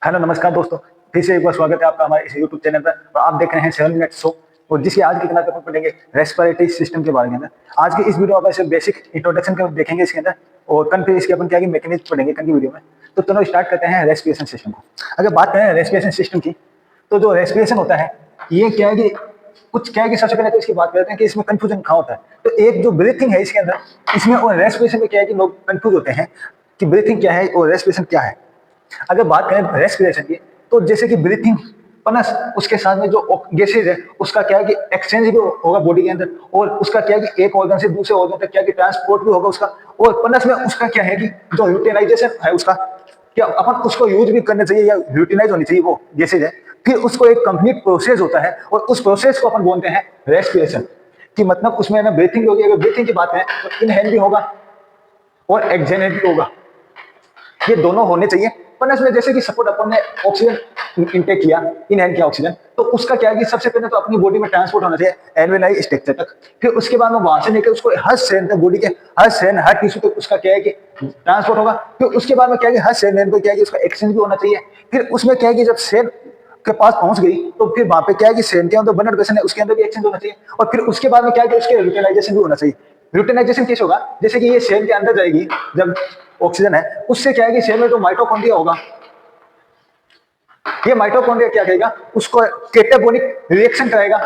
Hello नमस्कार दोस्तों। फिर से एक बार स्वागत है आपका हमारे इस यूट्यूब चैनल पर और आप देख रहे हैं 7 मिनट शो। और जिसकी आज की क्लास में अपन पढ़ेंगे रेस्पिरेटरी सिस्टम के बारे में। आज की इस वीडियो में अपन बेसिक इंट्रोडक्शन के देखेंगे इसके अंदर, और कल फिर इसके अपन क्या मैकेनिज्म पढ़ेंगे कल की वीडियो में। तो चलो स्टार्ट करते हैं रेस्पिरेशन सिस्टम को। अगर बात करें रेस्पिरेशन सिस्टम की, तो जो रेस्पिरेशन होता है ये क्या है कि कुछ क्या है कि सबसे पहले तो इसकी बात करते हैं कि इसमें कंफ्यूजन कहाँ होता है। तो एक जो ब्रीथिंग है इसके अंदर, इसमें और रेस्पिरेशन में क्या है कि लोग कंफ्यूज होते हैं कि ब्रीथिंग क्या है और रेस्पिरेशन क्या है। अगर बात करें रेस्पिरेशन की, तो जैसे कि ब्रीथिंग प्लस उसके साथ में जो गैसेज है उसका क्या है कि एक्सचेंज भी होगा बॉडी के अंदर, और उसका क्या है कि एक ऑर्गन से दूसरे ऑर्गन तक क्या है कि ट्रांसपोर्ट भी होगा उसका, और प्लस में उसका क्या है कि जो यूटिलाइजेशन है उसका क्या अपन उसको यूज भी करना चाहिए या यूटिलाइज होनी चाहिए वो गैसेज है। फिर उसको एक कंप्लीट प्रोसेस होता है और उस प्रोसेस को अपन बोलते हैं रेस्पिरेशन। कि मतलब उसमें ना ब्रीथिंग होगी। अगर ब्रीथिंग की बात है तो इनहेल भी होगा और एक्सहेल भी होगा, ये दोनों होने चाहिए। पर इसमें जैसे कि सपोर्ट अपन ने ऑक्सीजन इनटेक किया, इनहेल किया ऑक्सीजन, तो उसका क्या है कि सबसे पहले तो अपनी बॉडी में ट्रांसपोर्ट होना चाहिए एल्वेलाई स्ट्रक्चर तक। फिर उसके बाद में वहां से लेकर उसको हर सेल तक, बॉडी के हर सेल हर टिश्यू तक उसका क्या है कि ट्रांसपोर्ट होगा। फिर उसके बाद में क्या है कि हर सेल लेन को क्या है कि उसका एक्सचेंज भी होना चाहिए। फिर उसमें क्या है कि जब सेल के पास पहुंच गई तो फिर वहां पे क्या है कि सेल के अंदर ब्लड वेसल है उसके अंदर भी एक्सचेंज होना चाहिए। और फिर उसके बाद में क्या है कि उसके यूटिलाइजेशन भी होना चाहिए। यूटिलाइजेशन कैसे होगा? जैसे कि ये सेल के अंदर जाएगी जब ऑक्सीजन है, उससे क्या है कि सेल में जो माइटोकॉन्ड्रिया होगा, ये माइटोकॉन्ड्रिया क्या करेगा, उसको कैटाबोलिक रिएक्शन कराएगा।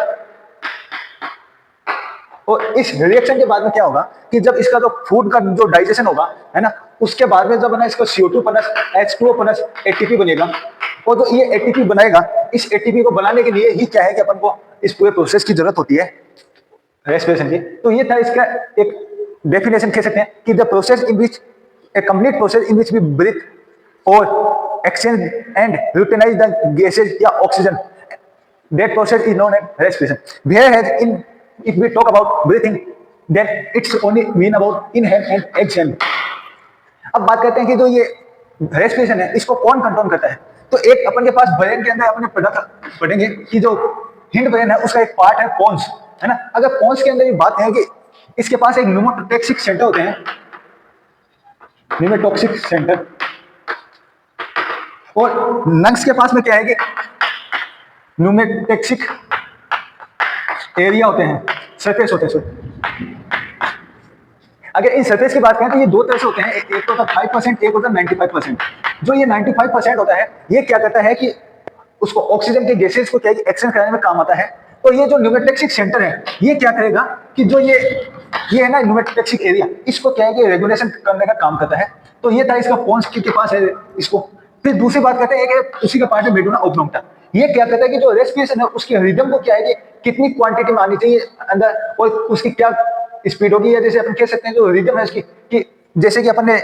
और इस रिएक्शन के बाद में क्या होगा कि जब इसका जो फूड का जो डाइजेशन होगा है ना, उसके बाद में जब ना इसका CO2 plus H2O plus ATP बनेगा। और जो ये ATP बनाएगा, इस ATP को बनाने के लिए ही क्या है कि अपन को इस पूरे प्रोसेस की जरूरत होती है रेस्पिरेशन की। तो ये था इसका एक डेफिनेशन कह सकते हैं कि the process in which a complete process in which we breathe और exchange and utilize the gases या oxygen, that process is known as respiration. Whereas if we talk about breathing, then it's only mean about inhale and exhale. अब बात करते हैं कि जो ये respiration है इसको कौन कंट्रोल करता है। तो एक अपन के पास ब्रेन के अंदर अपने पढ़ेंगे कि जो हिंड ब्रेन है उसका एक पार्ट है पोन्स, है ना। अगर पोन्स के अंदर ये बात है कि इसके पास एक न्यूमोटॉक्सिक सेंटर होते हैं, न्यूमोटॉक्सिक सेंटर। और लंग्स के पास में क्या है कि न्यूमेटॉक्सिक एरिया होते हैं, सरफेस होते हैं। अगर इन सरफेस की बात करें तो ये दो तरह से होते हैं, एक तो होता है 5%, एक होता है 95%। जो ये 95% होता है ये क्या करता है कि उसको ऑक्सीजन के गैसेज को क्या एक्सचेंज कराने में काम आता है। तो ये जो न्यूमेटॉक्सिक सेंटर है ये क्या करेगा कि जो ये है ना न्यूमेटॉक्सिक एरिया, इसको क्या है कि रेगुलेशन करने का काम करता है। तो ये था इसका पोन्स के पास है इसको। फिर दूसरी बात करते हैं एक उसी का पार्ट है मेडुला ऑब्लोंगटा। ये क्या कहता है कि जो रेस्पिरेशन है उसकी रिदम को क्या है कि कितनी क्वांटिटी में आनी चाहिए अंदर और उसकी क्या स्पीड होगी, या जैसे अपन कह सकते हैं जो रिदम है उसकी कि जैसे कि अपन ने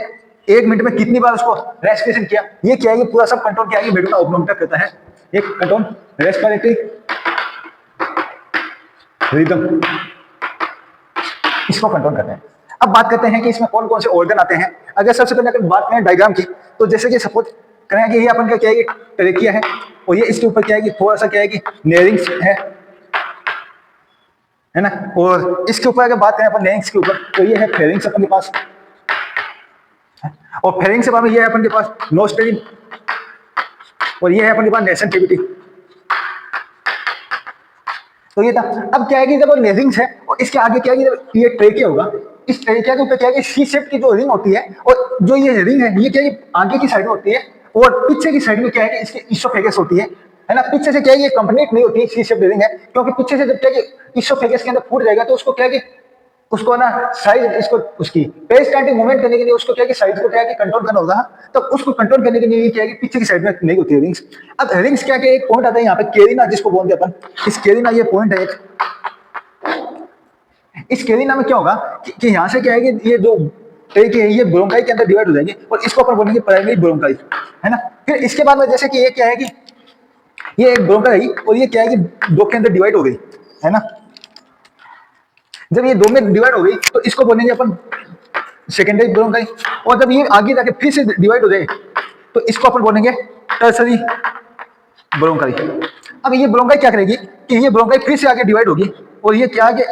1 मिनट में कितनी बार उसको रेस्पिरेशन किया, ये क्या है कि पूरा सब कंट्रोल क्या है कि मेडुला ऑब्लोंगटा करता है। एक कंट्रोल रेस्पिरेटरी रिदम, इसको कंट्रोल करते हैं। अब बात करते हैं कि इसमें कौन कौन से ऑर्गन आते हैं। अगर सबसे पहले अगर बात करें डायग्राम की, तो जैसे कि सपोज करें कि ये अपन का क्या है कि ट्रेकिया है, और ये इसके ऊपर क्या है कि थोड़ा सा क्या है कि नेरिंग्स है ना। और इसके ऊपर अगर बात करें अपन नेरिंग्स के ऊपर, तो ये है फेरिंग्स अपन के पास, और फेरिंग्स के बाद में ये है अपन के पास नोस्ट्रल, और ये है अपन के पास नेशन कैविटी। तो ये था। अब क्या है कि जब नेरिंग्स है और इसके आगे क्या है कि जब ये ट्रेकिया होगा, इस ट्रेकिया के ऊपर क्या है कि सी शेप की जो रिंग होती है, और जो ये रिंग है ये क्या है कि आगे की साइड में होती है, और पीछे की साइड में क्या है कि इसके इसोफेगस होती है ना। पीछे से क्या है ये कंप्लीट नहीं होती है, सी शेप रिंग है, क्योंकि पीछे से जब क्या है कि इसोफेगस के अंदर फूट जाएगा तो उसको क्या है कि उसको ना साइज इसको उसकी पेरिस्टाल्टिक मूवमेंट करने के लिए उसको क्या है कि साइज को क्या है कि कंट्रोल करना होगा। तो उसको कंट्रोल करने के लिए क्या है कि पीछे की साइड में नहीं होती है रिंग्स। अब रिंग्स क्या है, एक पॉइंट आता है यहाँ पे कैरिना, जिसको बोलते हैं अपन, इस कैरिना ये पॉइंट है एक। इस कैरिना में क्या होगा कि यहाँ से क्या है कि ये जो एक है ये ब्रोंकाई के अंदर डिवाइड हो जाएंगे, और इसको अपन बोलेंगे प्राइमरी ब्रोंकाई, है ना। फिर इसके बाद में जैसे कि ये क्या है कि ये एक ब्रोंकाई और ये क्या है कि दो के अंदर डिवाइड हो गई, है ना। जब ये दो में डिवाइड हो गई तो इसको बोलेंगे अपन सेकेंडरी ब्रोंकाई, और जब ये आगे जाके फिर से डिवाइड हो जाए तो इसको अपन बोलेंगे टर्सरी ब्रोंकाई। अब ये ब्रोंकाई क्या करेगी कि ये ब्रोंकाई फिर से आगे डिवाइड होगी, और ये क्या आगे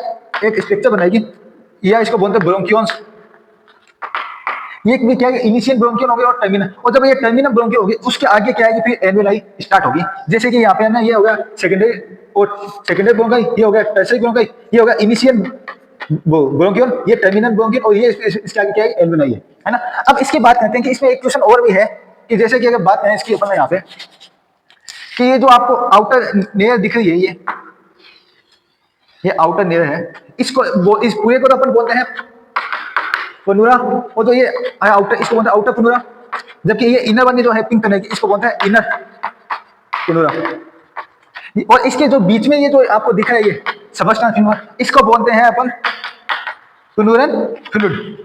एक स्ट्रक्चर बनाएगी, या इसको बोलते हैं ब्रोंकियोन्स। ये भी क्या है, इनिशियल ब्रोंकियल हो गया और टर्मिनल, और जब ये टर्मिनल ब्रोंकियल होगी उसके आगे क्या है, फिर एल्वेलाई स्टार्ट होगी। जैसे कि यहाँ पे है ना, ये हो गया सेकेंडरी, और सेकेंडरी ब्रोंकाई, ये हो गया टर्शियरी ब्रोंकाई, ये हो गया इनिशियल ब्रोंकियल, ये टर्मिनल ब्रोंकियल, और ये इसके आगे क्या है, एल्वेलाई है ना। अब इसकी बात करते हैं कि इसमें एक क्वेश्चन और भी है कि जैसे कि अगर बात करें इसकी अपन यहाँ पे कि ये जो आपको आउटर लेयर दिख रही है, ये आउटर लेयर है, इसको इस पूरे को तो अपन बोलते हैं पनुरा, और जो ये आउटर, इसको बोलते हैं आउटर पनुरा, जबकि ये इनर वाली जो है पिंक कलर की, इसको बोलते हैं इनर पनुरा। और इसके जो बीच में ये जो आपको दिख रहा है ये सबस्टांस फिनोर, इसको बोलते हैं अपन पनुरन फ्लूइड,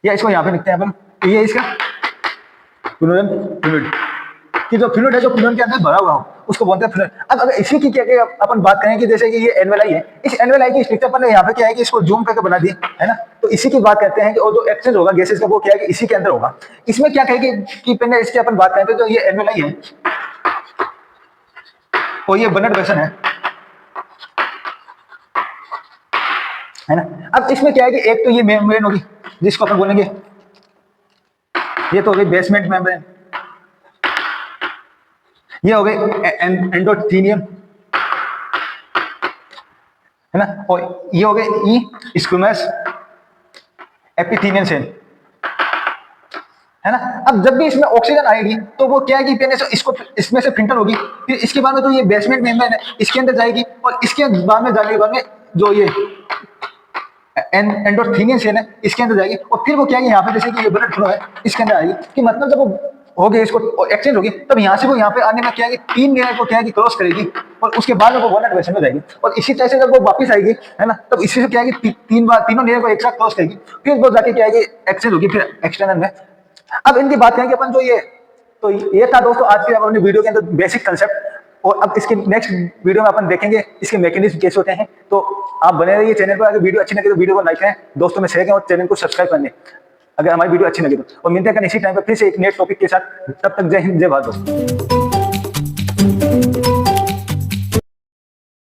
या इसको यहाँ पे लिखते हैं अपन, ये इसका पनुरन फ्लूइड कि जो फ्लूइड है जो पिनोन के अंदर भरा हुआ हो उसको बोलते हैं फ्लूइड। अब अगर इसी की क्या अपन बात करें कि जैसे कि ये एल्वेलाई है, इस एल्वेलाई की स्ट्रक्चर अपन ने यहाँ पे क्या है कि इसको जूम करके बना दिया है ना, तो इसी की बात करते हैं कि और जो एक्सचेंज होगा गैसेस का वो क्या है कि इसी के अंदर होगा। इसमें क्या कहेगी कि पहले इसकी अपन बात करें तो जो ये एल्वेलाई है और ये बर्नर्ड वर्जन है ना। अब इसमें क्या है कि एक तो ये मेम्ब्रेन होगी जिसको अपन बोलेंगे, ये तो होगी बेसमेंट मेम्ब्रेन, ये हो गए एंडोथेलियम है ना, और ये हो गए ई स्क्विमस एपिथेलियम सेल है ना। अब जब भी इसमें ऑक्सीजन आएगी तो वो क्या है कि पहले से इसको इसमें से फिल्टर होगी, फिर इसके बाद में तो ये बेसमेंट मेम्ब्रेन है इसके अंदर जाएगी, और इसके बाद में जाने के बाद में जो ये एंडोथेलियम सेल है इसके अंदर जाएगी, और फिर वो क्या है यहाँ पे जैसे कि ये ब्लड फ्लो है इसके अंदर आएगी, कि मतलब जब वो होगी इसको एक्सचेंज होगी तब यहाँ से वो यहाँ पे आने में क्या है कि 3 लेयर को क्या है कि क्रॉस करेगी, और उसके बाद में वो बर्नर्ड वर्जन में जाएगी, और इसी तरह से जब वो वापस आएगी है ना, तब इसी से क्या है कि तीनों लेयर को एक साथ क्रॉस करेगी, फिर वो जाके क्या है कि एक्सचेंज होगी फिर एक्सटर्नल में। अब इनकी बात करें कि अपन जो ये था दोस्तों आज की अपनी वीडियो के अंदर बेसिक कंसेप्ट, और अब इसके नेक्स्ट वीडियो में अपन देखेंगे इसके मैकेनिज्म कैसे होते हैं। तो आप बने रहिए चैनल पर, अगर वीडियो अच्छी लगे तो वीडियो को लाइक करें, दोस्तों में शेयर करें और चैनल को सब्सक्राइब कर लें अगर हमारी वीडियो अच्छी लगी तो। और मिलते हैं इसी टाइम पर फिर से एक नए टॉपिक के साथ, तब तक जय हिंद जय भारत दोस्तों।